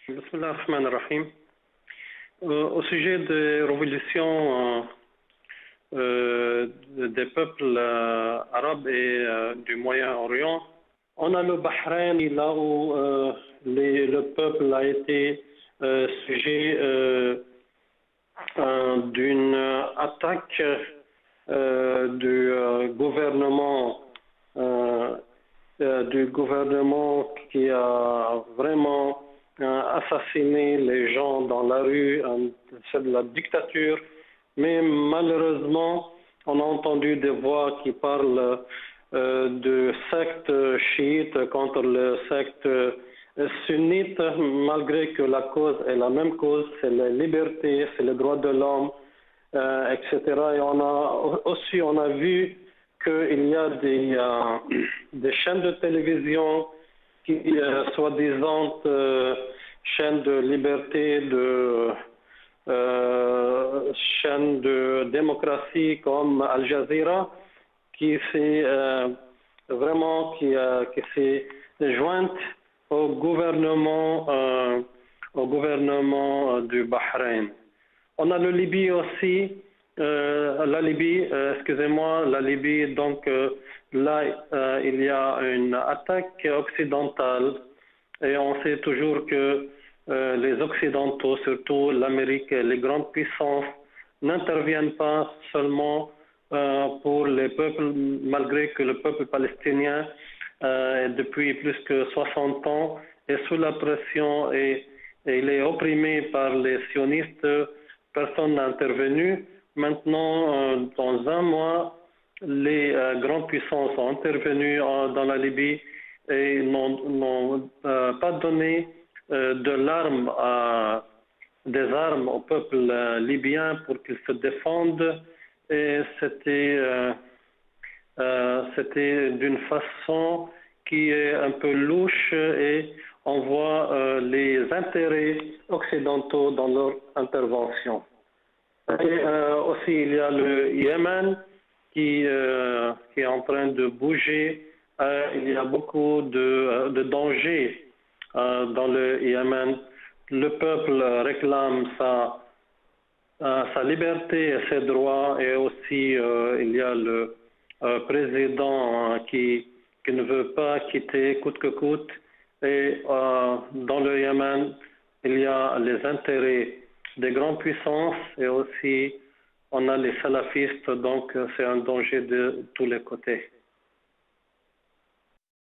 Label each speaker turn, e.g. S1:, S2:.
S1: Bismillah ar-Rahman ar-Rahim. Au sujet des révolutions des peuples arabes et du Moyen-Orient, on a le Bahreïn, là où le peuple a été sujet d'une attaque du gouvernement qui a vraiment assassiné les gens dans la rue. C'est de la dictature, mais malheureusement on a entendu des voix qui parlent de secte chiite contre le secte sunnite, malgré que la cause est la même cause, c'est la liberté, c'est le droit de l'homme, etc. Et on a vu qu'il y a des chaînes de télévision qui, soi-disant, chaînes de liberté, chaînes de démocratie comme Al Jazeera, qui s'est jointe au gouvernement du Bahreïn. On a le Libye aussi. La Libye, donc là, il y a une attaque occidentale et on sait toujours que les Occidentaux, surtout l'Amérique et les grandes puissances, n'interviennent pas seulement pour les peuples, malgré que le peuple palestinien, depuis plus que 60 ans, est sous la pression et il est opprimé par les sionistes. Personne n'a intervenu. Maintenant, dans un mois, les grandes puissances ont intervenu dans la Libye et n'ont pas donné des armes au peuple libyen pour qu'ils se défendent. Et c'était d'une façon qui est un peu louche et on voit les intérêts occidentaux dans leur intervention. Et aussi, il y a le Yémen qui est en train de bouger. Il y a beaucoup de dangers dans le Yémen. Le peuple réclame sa liberté et ses droits. Et aussi, il y a le président qui ne veut pas quitter coûte que coûte. Et dans le Yémen, il y a les intérêts des grandes puissances et aussi on a les salafistes, donc c'est un danger de tous les côtés.